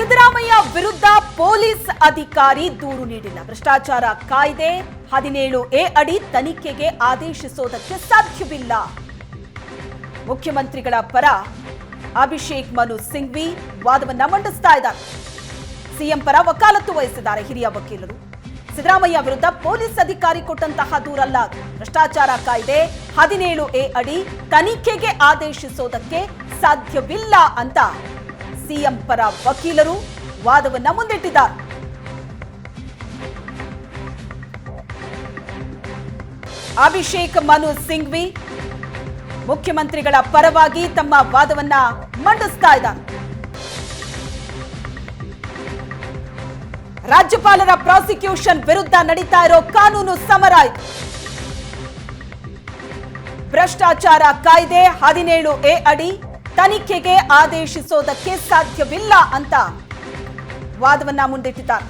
ಸಿದ್ದರಾಮಯ್ಯ ವಿರುದ್ಧ ಪೊಲೀಸ್ ಅಧಿಕಾರಿ ದೂರು ನೀಡಿಲ್ಲ. ಭ್ರಷ್ಟಾಚಾರ ಕಾಯ್ದೆ 17A ಅಡಿ ತನಿಖೆಗೆ ಆದೇಶಿಸೋದಕ್ಕೆ ಸಾಧ್ಯವಿಲ್ಲ. ಮುಖ್ಯಮಂತ್ರಿಗಳ ಪರ ಅಭಿಷೇಕ್ ಮನು ಸಿಂಘ್ವಿ ವಾದವನ್ನ ಮಂಡಿಸ್ತಾ ಇದ್ದಾರೆ. ಸಿಎಂ ಪರ ವಕಾಲತ್ತು ವಹಿಸಿದ್ದಾರೆ ಹಿರಿಯ ವಕೀಲರು. ಸಿದ್ದರಾಮಯ್ಯ ವಿರುದ್ಧ ಪೊಲೀಸ್ ಅಧಿಕಾರಿ ಕೊಟ್ಟಂತಹ ದೂರಲ್ಲ. ಭ್ರಷ್ಟಾಚಾರ ಕಾಯ್ದೆ 17A ಅಡಿ ತನಿಖೆಗೆ ಆದೇಶಿಸೋದಕ್ಕೆ ಸಾಧ್ಯವಿಲ್ಲ ಅಂತ ಸಿಎಂ ಪರ ವಕೀಲರು ವಾದವನ್ನ ಮುಂದಿಟ್ಟಿದ್ದಾರೆ. ಅಭಿಷೇಕ್ ಮನು ಸಿಂಘ್ವಿ ಮುಖ್ಯಮಂತ್ರಿಗಳ ಪರವಾಗಿ ತಮ್ಮ ವಾದವನ್ನ ಮಂಡಿಸ್ತಾ ಇದ್ದಾರೆ. ರಾಜ್ಯಪಾಲರ ಪ್ರಾಸಿಕ್ಯೂಷನ್ ವಿರುದ್ಧ ನಡೀತಾ ಇರೋ ಕಾನೂನು ಸಮರ ಇದು. ಭ್ರಷ್ಟಾಚಾರ ಕಾಯ್ದೆ 17A ಅಡಿ ತನಿಖೆಗೆ ಆದೇಶಿಸೋದಕ್ಕೆ ಸಾಧ್ಯವಿಲ್ಲ ಅಂತ ವಾದವನ್ನ ಮುಂದಿಟ್ಟಿದ್ದಾರೆ.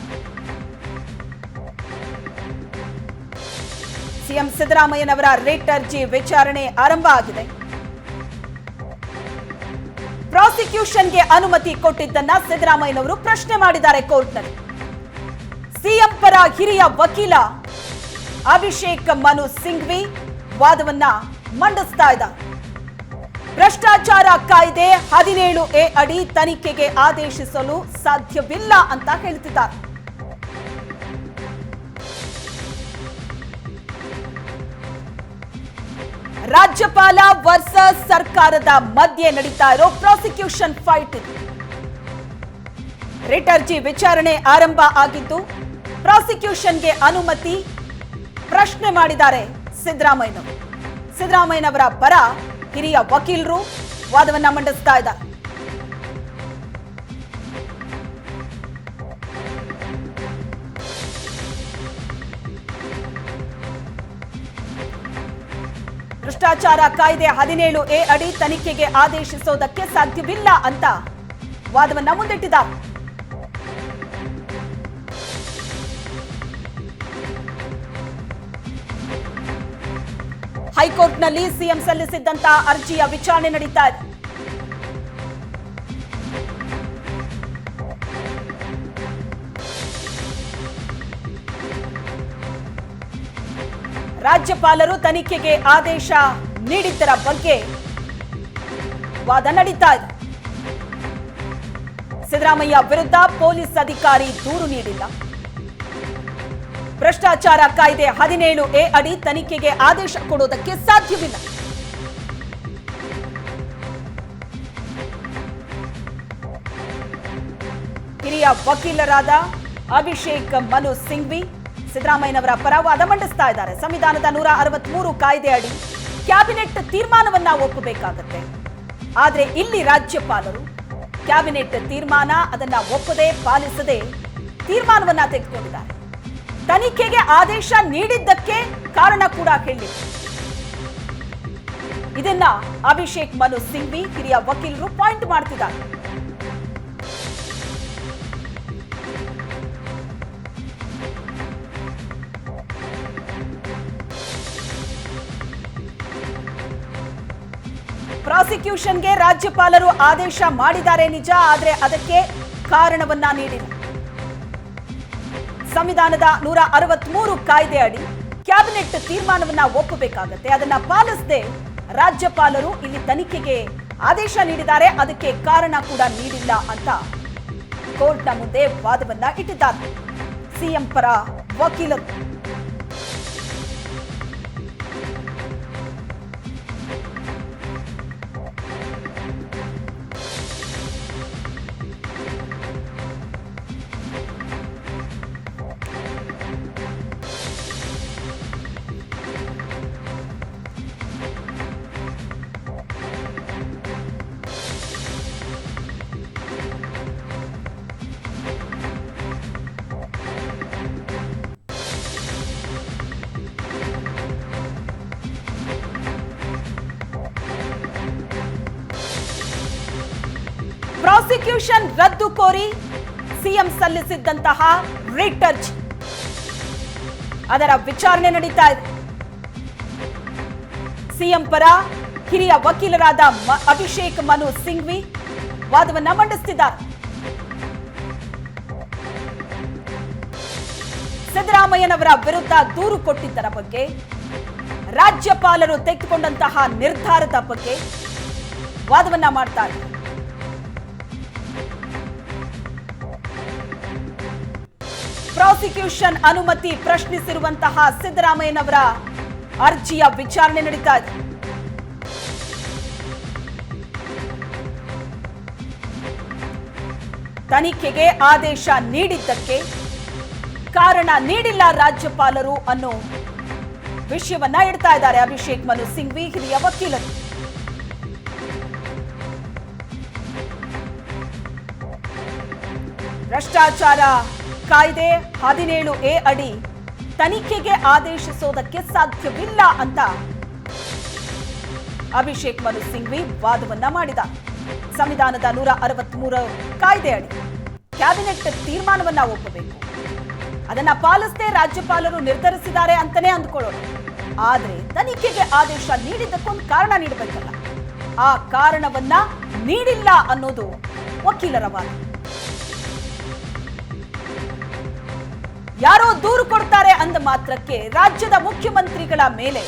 ಸಿಎಂ ಸಿದ್ದರಾಮಯ್ಯನವರ ರಿಟ್ ಅರ್ಜಿ ವಿಚಾರಣೆ ಆರಂಭ ಆಗಿದೆ. ಪ್ರಾಸಿಕ್ಯೂಷನ್ಗೆ ಅನುಮತಿ ಕೊಟ್ಟಿದ್ದನ್ನ ಸಿದ್ದರಾಮಯ್ಯನವರು ಪ್ರಶ್ನೆ ಮಾಡಿದ್ದಾರೆ ಕೋರ್ಟ್ನಲ್ಲಿ. ಸಿಎಂ ಪರ ಹಿರಿಯ ವಕೀಲ ಅಭಿಷೇಕ್ ಮನು ಸಿಂಘ್ವಿ ವಾದವನ್ನ ಮಂಡಿಸ್ತಾ ಇದ್ದಾರೆ. ಭ್ರಷ್ಟಾಚಾರ ಕಾಯ್ದೆ 17A ಅಡಿ ತನಿಖೆಗೆ ಆದೇಶಿಸಲು ಸಾಧ್ಯವಿಲ್ಲ ಅಂತ ಹೇಳ್ತಿದ್ದಾರೆ. ರಾಜ್ಯಪಾಲ ವರ್ಸಸ್ ಸರ್ಕಾರದ ಮಧ್ಯೆ ನಡೀತಾ ಇರೋ ಪ್ರಾಸಿಕ್ಯೂಷನ್ ಫೈಟ್ ಇದು. ರಿಟ್ ಅರ್ಜಿ ವಿಚಾರಣೆ ಆರಂಭ ಆಗಿದ್ದು ಪ್ರಾಸಿಕ್ಯೂಷನ್ಗೆ ಅನುಮತಿ ಪ್ರಶ್ನೆ ಮಾಡಿದ್ದಾರೆ ಸಿದ್ದರಾಮಯ್ಯನವರು. ಸಿದ್ದರಾಮಯ್ಯನವರ ಪರ ಹಿರಿಯ ವಕೀಲರು ವಾದವನ್ನ ಮಂಡಿಸ್ತಾ ಇದ್ದಾರೆ. ಭ್ರಷ್ಟಾಚಾರ ಕಾಯ್ದೆ 17A ಅಡಿ ತನಿಖೆಗೆ ಆದೇಶಿಸೋದಕ್ಕೆ ಸಾಧ್ಯವಿಲ್ಲ ಅಂತ ವಾದವನ್ನ ಮುಂದಿಟ್ಟಿದ್ದಾರೆ. ಹೈಕೋರ್ಟ್ನಲ್ಲಿ ಸಿಎಂ ಸಲ್ಲಿಸಿದ್ದಂತಹ ಅರ್ಜಿಯ ವಿಚಾರಣೆ ನಡೀತಾ ಇದೆ. ರಾಜ್ಯಪಾಲರು ತನಿಖೆಗೆ ಆದೇಶ ನೀಡಿದ್ದರ ಬಗ್ಗೆ ವಾದ ನಡೀತಾ ಇದೆ. ಸಿದ್ದರಾಮಯ್ಯ ವಿರುದ್ಧ ಪೊಲೀಸ್ ಅಧಿಕಾರಿ ದೂರು ನೀಡಿಲ್ಲ. ಭ್ರಷ್ಟಾಚಾರ ಕಾಯ್ದೆ 17A ಅಡಿ ತನಿಖೆಗೆ ಆದೇಶ ಕೊಡೋದಕ್ಕೆ ಸಾಧ್ಯವಿಲ್ಲ. ಹಿರಿಯ ವಕೀಲರಾದ ಅಭಿಷೇಕ್ ಮನು ಸಿಂಘ್ವಿ ಸಿದ್ದರಾಮಯ್ಯನವರ ಪರ ವಾದ ಮಂಡಿಸ್ತಾ ಇದ್ದಾರೆ. ಸಂವಿಧಾನದ 163 ಕಾಯ್ದೆ ಅಡಿ ಕ್ಯಾಬಿನೆಟ್ ತೀರ್ಮಾನವನ್ನ ಒಪ್ಪಬೇಕಾಗತ್ತೆ. ಆದ್ರೆ ಇಲ್ಲಿ ರಾಜ್ಯಪಾಲರು ಕ್ಯಾಬಿನೆಟ್ ತೀರ್ಮಾನ ಅದನ್ನ ಒಪ್ಪದೆ ಪಾಲಿಸದೆ ತೀರ್ಮಾನವನ್ನ ತೆಗೆದುಕೊಂಡಿದ್ದಾರೆ. ತನಿಖೆಗೆ ಆದೇಶ ನೀಡಿದ್ದಕ್ಕೆ ಕಾರಣ ಕೂಡ ಹೇಳಿಲ್ಲ. ಇದನ್ನ ಅಭಿಷೇಕ್ ಮನು ಸಿಂಘ್ವಿ ಹಿರಿಯ ವಕೀಲರು ಪಾಯಿಂಟ್ ಮಾಡ್ತಿದ್ದಾರೆ. ಪ್ರಾಸಿಕ್ಯೂಷನ್ಗೆ ರಾಜ್ಯಪಾಲರು ಆದೇಶ ಮಾಡಿದ್ದಾರೆ ನಿಜ, ಆದ್ರೆ ಅದಕ್ಕೆ ಕಾರಣವನ್ನ ನೀಡಿಲ್ಲ. ಸಂವಿಧಾನದ 163 ಕಾಯ್ದೆ ಅಡಿ ಕ್ಯಾಬಿನೆಟ್ ತೀರ್ಮಾನವನ್ನ ಒಪ್ಪಬೇಕಾಗತ್ತೆ. ಅದನ್ನ ಪಾಲಿಸದೆ ರಾಜ್ಯಪಾಲರು ಇಲ್ಲಿ ತನಿಖೆಗೆ ಆದೇಶ ನೀಡಿದ್ದಾರೆ, ಅದಕ್ಕೆ ಕಾರಣ ಕೂಡ ನೀಡಿಲ್ಲ ಅಂತ ಕೋರ್ಟ್ನ ಮುಂದೆ ವಾದವನ್ನ ಇಟ್ಟಿದ್ದಾರೆ ಸಿಎಂ ಪರ ವಕೀಲರು. ಪ್ರಾಸಿಕ್ಯೂಷನ್ ರದ್ದು ಕೋರಿ ಸಿಎಂ ಸಲ್ಲಿಸಿದ್ದಂತಹ ರಿಟ್ ಅರ್ಜಿ ಅದರ ವಿಚಾರಣೆ ನಡೀತಾ ಇದೆ. ಸಿಎಂ ಪರ ಹಿರಿಯ ವಕೀಲರಾದ ಅಭಿಷೇಕ್ ಮನು ಸಿಂಘ್ವಿ ವಾದವನ್ನ ಮಂಡಿಸುತ್ತಿದ್ದಾರೆ. ಸಿದ್ದರಾಮಯ್ಯನವರ ವಿರುದ್ಧ ದೂರು ಕೊಟ್ಟಿದ್ದರ ಬಗ್ಗೆ, ರಾಜ್ಯಪಾಲರು ತೆಗೆದುಕೊಂಡಂತಹ ನಿರ್ಧಾರದ ಬಗ್ಗೆ ವಾದವನ್ನ ಮಾಡ್ತಾರೆ. ಪ್ರಾಸಿಕ್ಯೂಷನ್ ಅನುಮತಿ ಪ್ರಶ್ನಿಸಿರುವಂತಹ ಸಿದ್ದರಾಮಯ್ಯನವರ ಅರ್ಜಿಯ ವಿಚಾರಣೆ ನಡೀತಾ ಇದೆ. ತನಿಖೆಗೆ ಆದೇಶ ನೀಡಿದ್ದಕ್ಕೆ ಕಾರಣ ನೀಡಿಲ್ಲ ರಾಜ್ಯಪಾಲರು ಅನ್ನೋ ವಿಷಯವನ್ನ ಇಡ್ತಾ ಇದ್ದಾರೆ ಅಭಿಷೇಕ್ ಮನು ಸಿಂಘ್ವಿ, ಹಿರಿಯ ವಕೀಲರು. ಭ್ರಷ್ಟಾಚಾರ ಕಾಯ್ದೆ 17A ಅಡಿ ತನಿಖೆಗೆ ಆದೇಶಿಸೋದಕ್ಕೆ ಸಾಧ್ಯವಿಲ್ಲ ಅಂತ ಅಭಿಷೇಕ್ ಮನು ಸಿಂಘ್ವಿ ವಾದವನ್ನ ಮಾಡಿದ. ಸಂವಿಧಾನದ 163 ಕಾಯ್ದೆ ಅಡಿ ಕ್ಯಾಬಿನೆಟ್ ತೀರ್ಮಾನವನ್ನ ಒಪ್ಪಬೇಕು. ಅದನ್ನ ಪಾಲಿಸದೆ ರಾಜ್ಯಪಾಲರು ನಿರ್ಧರಿಸಿದ್ದಾರೆ ಅಂತಾನೆ ಅಂದ್ಕೊಳ್ಳೋಣ. ಆದ್ರೆ ತನಿಖೆಗೆ ಆದೇಶ ನೀಡಿದ್ದಕ್ಕೊಂದು ಕಾರಣ ನೀಡಬೇಕಲ್ಲ, ಆ ಕಾರಣವನ್ನ ನೀಡಿಲ್ಲ ಅನ್ನೋದು ವಕೀಲರ ವಾದ. ಯಾರೋ ದೂರು ಕೊಡ್ತಾರೆ ಅಂದ ಮಾತ್ರಕ್ಕೆ ರಾಜ್ಯದ ಮುಖ್ಯಮಂತ್ರಿಗಳ ಮೇಲೆ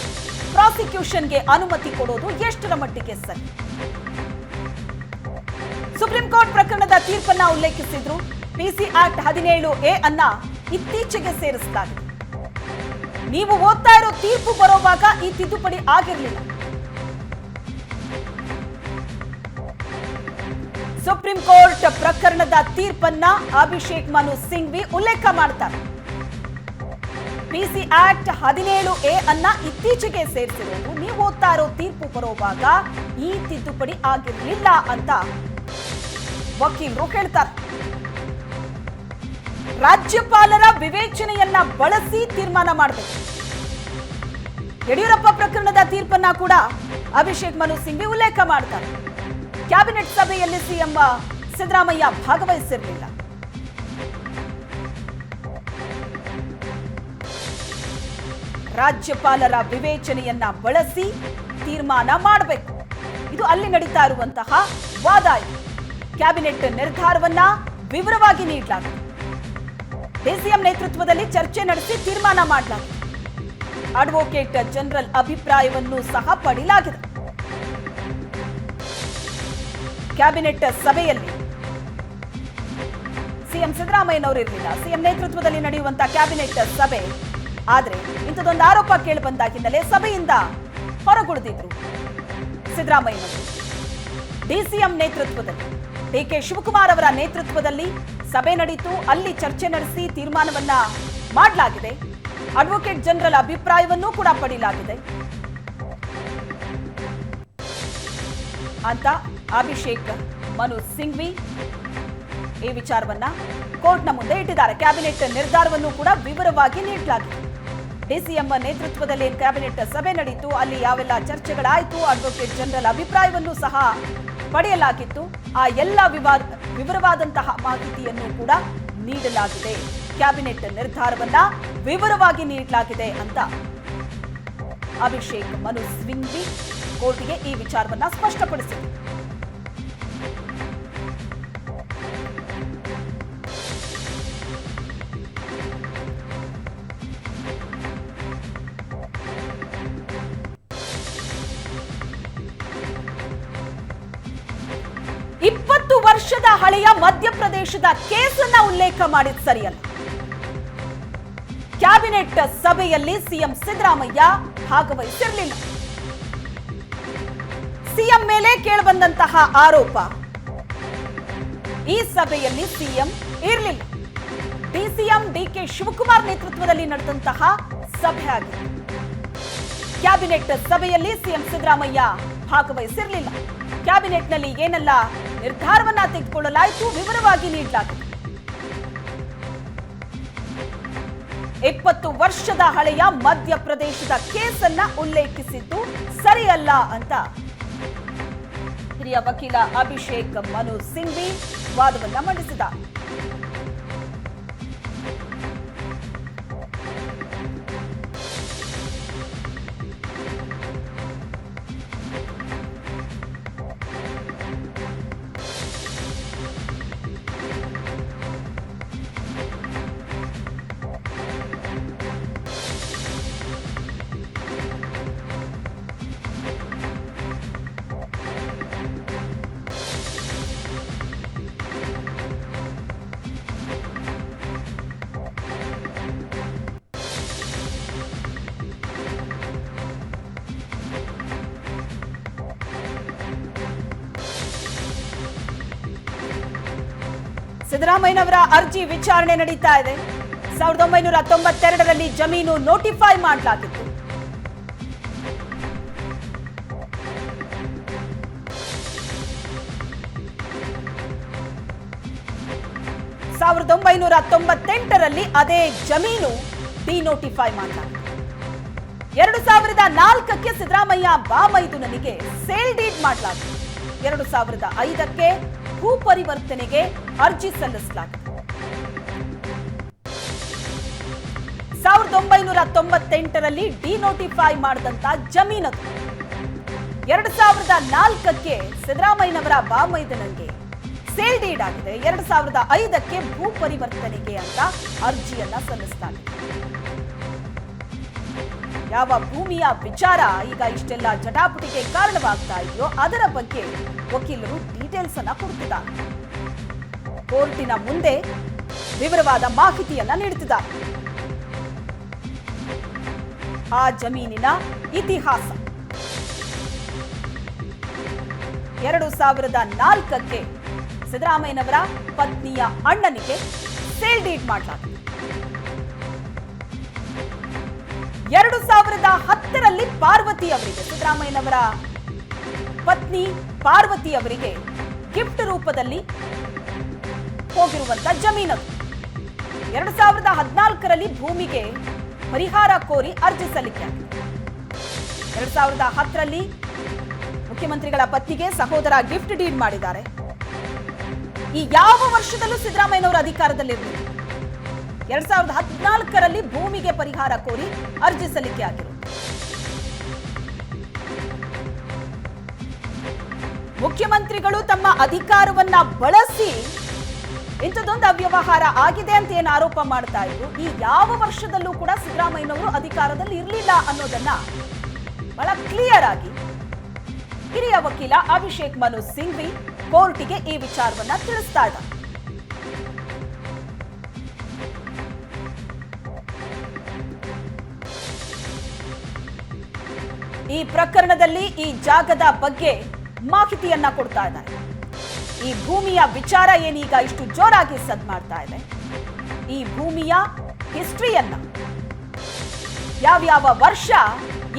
ಪ್ರಾಸಿಕ್ಯೂಷನ್ಗೆ ಅನುಮತಿ ಕೊಡೋದು ಎಷ್ಟರ ಮಟ್ಟಿಗೆ ಸರಿ? ಸುಪ್ರೀಂ ಕೋರ್ಟ್ ಪ್ರಕರಣದ ತೀರ್ಪನ್ನ ಉಲ್ಲೇಖಿಸಿದ್ರು. ಪಿಸಿ ಆಕ್ಟ್ 17A ಅನ್ನ ಇತ್ತೀಚೆಗೆ ಸೇರಿಸಲಾಗಿದೆ. ನೀವು ಓದ್ತಾ ಇರೋ ತೀರ್ಪು ಬರೋವಾಗ ಈ ತಿದ್ದುಪಡಿ ಆಗಿರಲಿಲ್ಲ. ಸುಪ್ರೀಂ ಕೋರ್ಟ್ ಪ್ರಕರಣದ ತೀರ್ಪನ್ನ ಅಭಿಷೇಕ್ ಮನು ಸಿಂಘ್ವಿ ಉಲ್ಲೇಖ ಮಾಡ್ತಾರೆ. ಪಿಸಿ ಆಕ್ಟ್ 17A ಅನ್ನ ಇತ್ತೀಚೆಗೆ ಸೇರಿಸಿರೋದು ನೀವು ಓದ್ತಾ ಇರೋ ತೀರ್ಪು ಬರೋವಾಗ ಈ ತಿದ್ದುಪಡಿ ಆಗಿರಲಿಲ್ಲ ಅಂತ ವಕೀಲರು ಹೇಳ್ತಾರೆ. ರಾಜ್ಯಪಾಲರ ವಿವೇಚನೆಯನ್ನ ಬಳಸಿ ತೀರ್ಮಾನ ಮಾಡಬೇಕು. ಯಡಿಯೂರಪ್ಪ ಪ್ರಕರಣದ ತೀರ್ಪನ್ನ ಕೂಡ ಅಭಿಷೇಕ್ ಮನು ಸಿಂಘ್ವಿ ಉಲ್ಲೇಖ ಮಾಡ್ತಾರೆ. ಕ್ಯಾಬಿನೆಟ್ ಸಭೆಯಲ್ಲಿ ಸಿಎಂ ಸಿದ್ದರಾಮಯ್ಯ ಭಾಗವಹಿಸಿರಲಿಲ್ಲ. ರಾಜ್ಯಪಾಲರ ವಿವೇಚನೆಯನ್ನ ಬಳಸಿ ತೀರ್ಮಾನ ಮಾಡಬೇಕು. ಇದು ಅಲ್ಲಿ ನಡೀತಾ ಇರುವಂತಹ ವಾದ. ಕ್ಯಾಬಿನೆಟ್ ನಿರ್ಧಾರವನ್ನ ವಿವರವಾಗಿ ನೀಡಲಾಗಿದೆ. ಡಿಸಿಎಂ ನೇತೃತ್ವದಲ್ಲಿ ಚರ್ಚೆ ನಡೆಸಿ ತೀರ್ಮಾನ ಮಾಡಲಾಗಿದೆ. ಅಡ್ವೊಕೇಟ್ ಜನರಲ್ ಅಭಿಪ್ರಾಯವನ್ನು ಸಹ ಪಡೆಯಲಾಗಿದೆ. ಕ್ಯಾಬಿನೆಟ್ ಸಭೆಯಲ್ಲಿ ಸಿಎಂ ಸಿದ್ದರಾಮಯ್ಯನವರು ಇರಲಿಲ್ಲ. ಸಿಎಂ ನೇತೃತ್ವದಲ್ಲಿ ನಡೆಯುವಂತಹ ಕ್ಯಾಬಿನೆಟ್ ಸಭೆ. ಆದ್ರೆ ಇಂಥದೊಂದು ಆರೋಪ ಕೇಳಿ ಬಂದ ಹಿನ್ನೆಲೆ ಸಭೆಯಿಂದ ಹೊರಗುಳಿದಿದ್ರು ಸಿದ್ದರಾಮಯ್ಯನವರು. ಡಿಸಿಎಂ ನೇತೃತ್ವದಲ್ಲಿ ಡಿಕೆ ಶಿವಕುಮಾರ್ ಅವರ ನೇತೃತ್ವದಲ್ಲಿ ಸಭೆ ನಡೆಯಿತು. ಅಲ್ಲಿ ಚರ್ಚೆ ನಡೆಸಿ ತೀರ್ಮಾನವನ್ನ ಮಾಡಲಾಗಿದೆ. ಅಡ್ವೊಕೇಟ್ ಜನರಲ್ ಅಭಿಪ್ರಾಯವನ್ನೂ ಕೂಡ ಪಡೆಯಲಾಗಿದೆ ಅಂತ ಅಭಿಷೇಕ್ ಮನು ಸಿಂಘ್ವಿ ಈ ವಿಚಾರವನ್ನ ಕೋರ್ಟ್ನ ಮುಂದೆ ಇಟ್ಟಿದ್ದಾರೆ. ಕ್ಯಾಬಿನೆಟ್ ನಿರ್ಧಾರವನ್ನು ಕೂಡ ವಿವರವಾಗಿ ನೀಡಲಾಗಿದೆ. ಡಿಸಿಎಂ ನೇತೃತ್ವದಲ್ಲಿ ಕ್ಯಾಬಿನೆಟ್ ಸಭೆ ನಡೆಯಿತು. ಅಲ್ಲಿ ಯಾವೆಲ್ಲ ಚರ್ಚೆಗಳಾಯಿತು, ಅಡ್ವೊಕೇಟ್ ಜನರಲ್ ಅಭಿಪ್ರಾಯವನ್ನೂ ಸಹ ಪಡೆಯಲಾಗಿತ್ತು. ಆ ಎಲ್ಲ ವಿವರವಾದಂತಹ ಮಾಹಿತಿಯನ್ನು ಕೂಡ ನೀಡಲಾಗಿದೆ. ಕ್ಯಾಬಿನೆಟ್ ನಿರ್ಧಾರವನ್ನ ವಿವರವಾಗಿ ನೀಡಲಾಗಿದೆ ಅಂತ ಅಭಿಷೇಕ್ ಮನು ಸಿಂಘ್ವಿ ಕೋರ್ಟ್ಗೆ ಈ ವಿಚಾರವನ್ನ ಸ್ಪಷ್ಟಪಡಿಸಿದರು. ವರ್ಷದ ಹಳೆಯ ಮಧ್ಯಪ್ರದೇಶದ ಕೇಸನ್ನ ಉಲ್ಲೇಖ ಮಾಡಿದ ಸರಿಯಲ್ಲ. ಕ್ಯಾಬಿನೆಟ್ ಸಭೆಯಲ್ಲಿ ಸಿಎಂ ಸಿದ್ದರಾಮಯ್ಯ ಭಾಗವಹಿಸಿರಲಿಲ್ಲ. ಸಿಎಂ ಮೇಲೆ ಕೇಳಿಬಂದಂತಹ ಆರೋಪ, ಈ ಸಭೆಯಲ್ಲಿ ಸಿಎಂ ಇರಲಿಲ್ಲ. ಡಿಸಿಎಂ ಡಿಕೆ ಶಿವಕುಮಾರ್ ನೇತೃತ್ವದಲ್ಲಿ ನಡೆದಂತಹ ಸಭೆ ಆಗಿದೆ. ಕ್ಯಾಬಿನೆಟ್ ಸಭೆಯಲ್ಲಿ ಸಿಎಂ ಸಿದ್ದರಾಮಯ್ಯ ಭಾಗವಹಿಸಿರಲಿಲ್ಲ. ಕ್ಯಾಬಿನೆಟ್ನಲ್ಲಿ ಏನೆಲ್ಲ ನಿರ್ಧಾರವನ್ನ ತೆಗೆದುಕೊಳ್ಳಲಾಯಿತು ವಿವರವಾಗಿ ನೀಡಲಾಗಿದೆ. 20 ವರ್ಷದ ಹಳೆಯ ಮಧ್ಯಪ್ರದೇಶದ ಕೇಸನ್ನ ಉಲ್ಲೇಖಿಸಿದ್ದು ಸರಿಯಲ್ಲ ಅಂತ ಹಿರಿಯ ವಕೀಲ ಅಭಿಷೇಕ್ ಮನು ಸಿಂಘ್ವಿ ವಾದವನ್ನ ಮಂಡಿಸಿದ್ದಾರೆ. ಸಿದ್ದರಾಮಯ್ಯನವರ ಅರ್ಜಿ ವಿಚಾರಣೆ ನಡೀತಾ ಇದೆ. 1992ರಲ್ಲಿ ಜಮೀನು ನೋಟಿಫೈ ಮಾಡಲಾಗಿತ್ತು. ಸಾವಿರದ 1998ರಲ್ಲಿ ಅದೇ ಜಮೀನು ಡಿನೋಟಿಫೈ ಮಾಡಲಾಗಿತ್ತು. 2004ಕ್ಕೆ ಸಿದ್ದರಾಮಯ್ಯ ಬಾಮೈದುನನಿಗೆ ಸೇಲ್ ಡೀಡ್ ಮಾಡಲಾಗಿತ್ತು. 2005ಕ್ಕೆ ಭೂ ಪರಿವರ್ತನೆಗೆ ಅರ್ಜಿ ಸಲ್ಲಿಸಲಾಗಿದೆ. 1998ರಲ್ಲಿ ಡಿನೋಟಿಫೈ ಮಾಡಿದಂತ ಜಮೀನದು. 2004ಕ್ಕೆ ಸಿದ್ದರಾಮಯ್ಯನವರ ಬಾಮೈದನಿಗೆ ಸೇಲ್ ಡೀಡ್ ಆಗಿದೆ. 2005ಕ್ಕೆ ಭೂ ಪರಿವರ್ತನೆಗೆ ಅಂತ ಅರ್ಜಿಯನ್ನ ಸಲ್ಲಿಸಲಾಗಿದೆ. ಯಾವ ಭೂಮಿಯ ವಿಚಾರ ಈಗ ಇಷ್ಟೆಲ್ಲ ಜಟಾಪಟಿಗೆ ಕಾರಣವಾಗ್ತಾ ಇದೆಯೋ ಅದರ ಬಗ್ಗೆ ವಕೀಲರು ಡೀಟೇಲ್ಸ್ ಅನ್ನ ಕೊಡ್ತಿದ್ದಾರೆ. ಕೋರ್ಟಿನ ಮುಂದೆ ವಿವರವಾದ ಮಾಹಿತಿಯನ್ನ ನೀಡುತ್ತಿದ್ದಾರೆ. ಆ ಜಮೀನಿನ ಇತಿಹಾಸ 2004ಕ್ಕೆ ಸಿದ್ದರಾಮಯ್ಯನವರ ಪತ್ನಿಯ ಅಣ್ಣನಿಗೆ ಸೇಲ್ ಡೀಡ್ ಮಾಡಲಾಗಿದೆ. 2010ರಲ್ಲಿ ಪಾರ್ವತಿ ಅವರಿಗೆ, ಸಿದ್ದರಾಮಯ್ಯನವರ ಪತ್ನಿ ಪಾರ್ವತಿ ಅವರಿಗೆ ಗಿಫ್ಟ್ ರೂಪದಲ್ಲಿ ಹೋಗಿರುವಂತ ಜಮೀನದು. 2014ರಲ್ಲಿ ಭೂಮಿಗೆ ಪರಿಹಾರ ಕೋರಿ ಅರ್ಜಿ ಸಲ್ಲಿಕೆಯಾಗಿದೆ. 2010ರಲ್ಲಿ ಮುಖ್ಯಮಂತ್ರಿಗಳ ಪತ್ನಿಗೆ ಸಹೋದರ ಗಿಫ್ಟ್ ಡೀಡ್ ಮಾಡಿದ್ದಾರೆ. ಈ ಯಾವ ವರ್ಷದಲ್ಲೂ ಸಿದ್ದರಾಮಯ್ಯನವರು ಅಧಿಕಾರದಲ್ಲಿರಲಿಲ್ಲ. 2014ರಲ್ಲಿ ಭೂಮಿಗೆ ಪರಿಹಾರ ಕೋರಿ ಅರ್ಜಿ ಸಲ್ಲಿಕೆಯಾಗಿರುವುದು. ಮುಖ್ಯಮಂತ್ರಿಗಳು ತಮ್ಮ ಅಧಿಕಾರವನ್ನ ಬಳಸಿ ಇಂಥದ್ದೊಂದು ಅವ್ಯವಹಾರ ಆಗಿದೆ ಅಂತ ಏನು ಆರೋಪ ಮಾಡ್ತಾ ಇದ್ರು, ಈ ಯಾವ ವರ್ಷದಲ್ಲೂ ಕೂಡ ಸಿದ್ದರಾಮಯ್ಯನವರು ಅಧಿಕಾರದಲ್ಲಿ ಇರಲಿಲ್ಲ ಅನ್ನೋದನ್ನ ಬಹಳ ಕ್ಲಿಯರ್ ಆಗಿ ಹಿರಿಯ ವಕೀಲ ಅಭಿಷೇಕ್ ಮನು ಸಿಂಘ್ವಿ ಕೋರ್ಟಿಗೆ ಈ ವಿಚಾರವನ್ನ ತಿಳಿಸ್ತಾ ಇದ್ದಾರೆ. ಈ ಪ್ರಕರಣದಲ್ಲಿ ಈ ಜಾಗದ ಬಗ್ಗೆ ಮಾಹಿತಿಯನ್ನ ಕೊಡ್ತಾ ಇದ್ದಾರೆ. ಈ ಭೂಮಿಯ ವಿಚಾರ ಏನೀಗ ಇಷ್ಟು ಜೋರಾಗಿ ಸದ್ ಮಾಡ್ತಾ ಇದೆ, ಈ ಭೂಮಿಯ ಹಿಸ್ಟ್ರಿಯನ್ನ, ಯಾವ್ಯಾವ ವರ್ಷ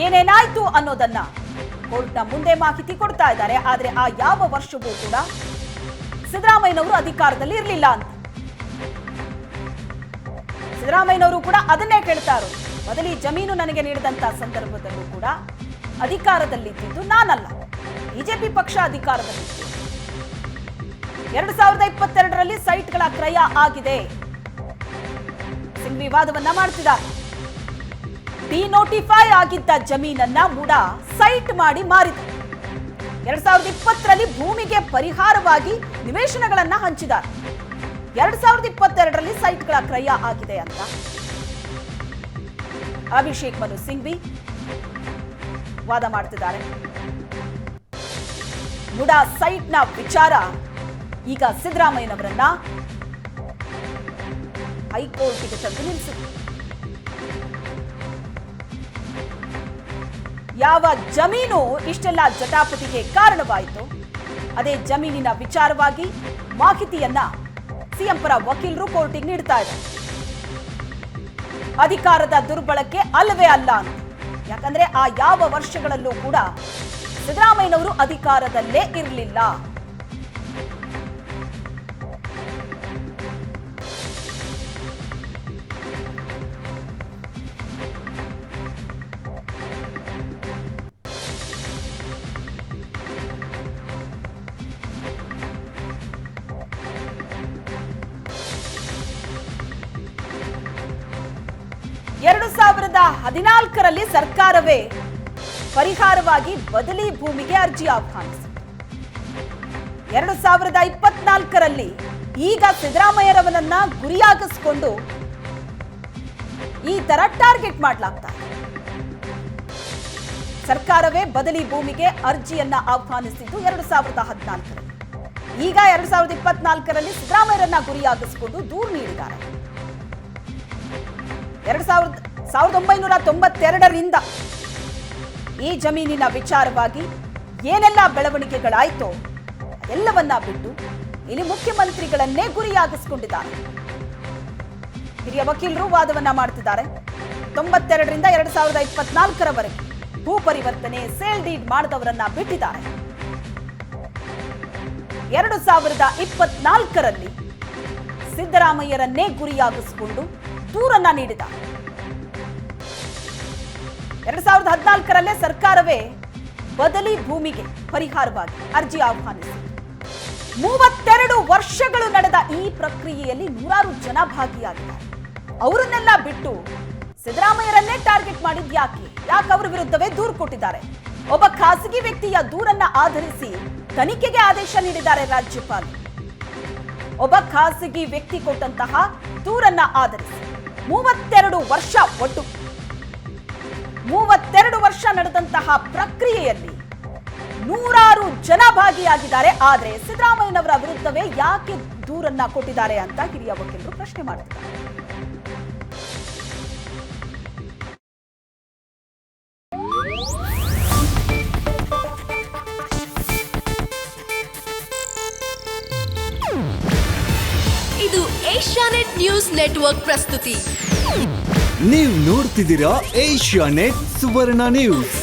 ಏನೇನಾಯ್ತು ಅನ್ನೋದನ್ನ ಕೋರ್ಟ್ನ ಮುಂದೆ ಮಾಹಿತಿ ಕೊಡ್ತಾ ಇದ್ದಾರೆ. ಆದ್ರೆ ಆ ಯಾವ ವರ್ಷವೂ ಕೂಡ ಸಿದ್ದರಾಮಯ್ಯನವರು ಅಧಿಕಾರದಲ್ಲಿ ಇರಲಿಲ್ಲ ಅಂತ. ಸಿದ್ದರಾಮಯ್ಯನವರು ಕೂಡ ಅದನ್ನೇ ಕೇಳ್ತಾ ಇರೋದು. ಮೊದಲು ಈ ಜಮೀನು ನನಗೆ ನೀಡಿದಂತ ಸಂದರ್ಭದಲ್ಲೂ ಕೂಡ ಅಧಿಕಾರದಲ್ಲಿದ್ದು ನಾನಲ್ಲ, ಬಿಜೆಪಿ ಪಕ್ಷ ಅಧಿಕಾರದಲ್ಲಿತ್ತು. 2022ರಲ್ಲಿ ಸೈಟ್ಗಳ ಕ್ರಯ ಆಗಿದೆ. ಸಿಂಘ್ವಿ ವಾದವನ್ನ ಮಾಡ್ತಿದ್ದಾರೆ. ಡಿನೋಟಿಫೈ ಆಗಿದ್ದ ಜಮೀನನ್ನ ಮೂಡ ಸೈಟ್ ಮಾಡಿ ಮಾರಿದೆ. 2020ರಲ್ಲಿ ಭೂಮಿಗೆ ಪರಿಹಾರವಾಗಿ ನಿವೇಶನಗಳನ್ನ ಹಂಚಿದ್ದಾರೆ. 2022ರಲ್ಲಿ ಸೈಟ್ಗಳ ಕ್ರಯ ಆಗಿದೆ ಅಂತ ಅಭಿಷೇಕ್ ಮನು ಸಿಂಘ್ವಿ ವಾದ ಮಾಡ್ತಿದ್ದಾರೆ. ಮೂಡ ಸೈಟ್ನ ವಿಚಾರ ಈಗ ಸಿದ್ದರಾಮಯ್ಯನವರನ್ನ ಹೈಕೋರ್ಟ್ಗೆ ತಂದು ನಿಲ್ಲಿಸಿದೆ. ಯಾವ ಜಮೀನು ಇಷ್ಟೆಲ್ಲ ಜಟಾಪಟಿಗೆ ಕಾರಣವಾಯಿತು, ಅದೇ ಜಮೀನಿನ ವಿಚಾರವಾಗಿ ಮಾಹಿತಿಯನ್ನ ಸಿಎಂ ಪರ ವಕೀಲರು ಕೋರ್ಟಿಗೆ ನೀಡ್ತಾ ಇದ್ದಾರೆ. ಅಧಿಕಾರದ ದುರ್ಬಳಕೆ ಅಲ್ಲವೇ ಅಲ್ಲ ಅಂತ. ಯಾಕಂದ್ರೆ ಆ ಯಾವ ವರ್ಷಗಳಲ್ಲೂ ಕೂಡ ಸಿದ್ದರಾಮಯ್ಯನವರು ಅಧಿಕಾರದಲ್ಲೇ ಇರಲಿಲ್ಲ. ಎರಡು 2014ರಲ್ಲಿ ಸರ್ಕಾರವೇ ಪರಿಹಾರವಾಗಿ ಬದಲಿ ಭೂಮಿಗೆ ಅರ್ಜಿ ಆಹ್ವಾನಿಸಿತು. 2024ರಲ್ಲಿ ಈಗ ಸಿದ್ದರಾಮಯ್ಯರವರನ್ನ ಗುರಿಯಾಗಿಸಿಕೊಂಡು ಈ ತರ ಟಾರ್ಗೆಟ್ ಮಾಡಲಾಗ್ತಾ ಇದೆ. ಸರ್ಕಾರವೇ ಬದಲಿ ಭೂಮಿಗೆ ಅರ್ಜಿಯನ್ನ ಆಹ್ವಾನಿಸಿದ್ದು 2014ರಲ್ಲಿ. ಈಗ 2024ರಲ್ಲಿ ಸಿದ್ದರಾಮಯ್ಯರನ್ನ ಗುರಿಯಾಗಿಸಿಕೊಂಡು ದೂರು ನೀಡಿದ್ದಾರೆ. 1992ರಿಂದ ಈ ಜಮೀನಿನ ವಿಚಾರವಾಗಿ ಏನೆಲ್ಲ ಬೆಳವಣಿಗೆಗಳಾಯ್ತೋ ಎಲ್ಲವನ್ನ ಬಿಟ್ಟು ಇಲ್ಲಿ ಮುಖ್ಯಮಂತ್ರಿಗಳನ್ನೇ ಗುರಿಯಾಗಿಸಿಕೊಂಡಿದ್ದಾರೆ. ಹಿರಿಯ ವಕೀಲರು ವಾದವನ್ನ ಮಾಡ್ತಿದ್ದಾರೆ. 92ರಿಂದ 2024ರವರೆಗೆ ಭೂ ಪರಿವರ್ತನೆ ಸೇಲ್ ಡೀಡ್ ಮಾಡಿದವರನ್ನ ಬಿಟ್ಟಿದ್ದಾರೆ. 2024ರಲ್ಲಿ ಸಿದ್ದರಾಮಯ್ಯರನ್ನೇ ಗುರಿಯಾಗಿಸಿಕೊಂಡು ದೂರನ್ನ ನೀಡಿದ್ದಾರೆ. 2014ರಲ್ಲೇ ಸರ್ಕಾರವೇ ಬದಲಿ ಭೂಮಿಗೆ ಪರಿಹಾರವಾಗಿ ಅರ್ಜಿ ಆಹ್ವಾನಿಸಿದೆ. 32 ವರ್ಷಗಳು ನಡೆದ ಈ ಪ್ರಕ್ರಿಯೆಯಲ್ಲಿ ನೂರಾರು ಜನ ಭಾಗಿಯಾಗಿದ್ದಾರೆ. ಅವರನ್ನೆಲ್ಲ ಬಿಟ್ಟು ಸಿದ್ದರಾಮಯ್ಯರನ್ನೇ ಟಾರ್ಗೆಟ್ ಮಾಡಿದ್ಯಾಕೆ? ಯಾಕೆ ಅವರ ವಿರುದ್ಧವೇ ದೂರು ಕೊಟ್ಟಿದ್ದಾರೆ? ಒಬ್ಬ ಖಾಸಗಿ ವ್ಯಕ್ತಿಯ ದೂರನ್ನ ಆಧರಿಸಿ ತನಿಖೆಗೆ ಆದೇಶ ನೀಡಿದ್ದಾರೆ ರಾಜ್ಯಪಾಲರು. ಒಬ್ಬ ಖಾಸಗಿ ವ್ಯಕ್ತಿ ಕೊಟ್ಟಂತಹ ದೂರನ್ನ ಆಧರಿಸಿ 32 ವರ್ಷ ಒಟ್ಟು 32 ವರ್ಷ ನಡೆದಂತಹ ಪ್ರಕ್ರಿಯೆಯಲ್ಲಿ ನೂರಾರು ಜನ ಭಾಗಿಯಾಗಿದ್ದಾರೆ. ಆದರೆ ಸಿದ್ದರಾಮಯ್ಯನವರ ವಿರುದ್ಧವೇ ಯಾಕೆ ದೂರನ್ನ ಕೊಟ್ಟಿದ್ದಾರೆ ಅಂತ ಹಿರಿಯ ವಕೀಲರು ಪ್ರಶ್ನೆ ಮಾಡ್ತಿದ್ದಾರೆ. ಇದು ಏಷ್ಯಾನೆಟ್ ನ್ಯೂಸ್ ನೆಟ್ವರ್ಕ್ ಪ್ರಸ್ತುತಿ. ನೀವು ನೋಡ್ತಿದ್ದೀರಾ ಏಷ್ಯಾನೆಟ್ ಸುವರ್ಣ ನ್ಯೂಸ್.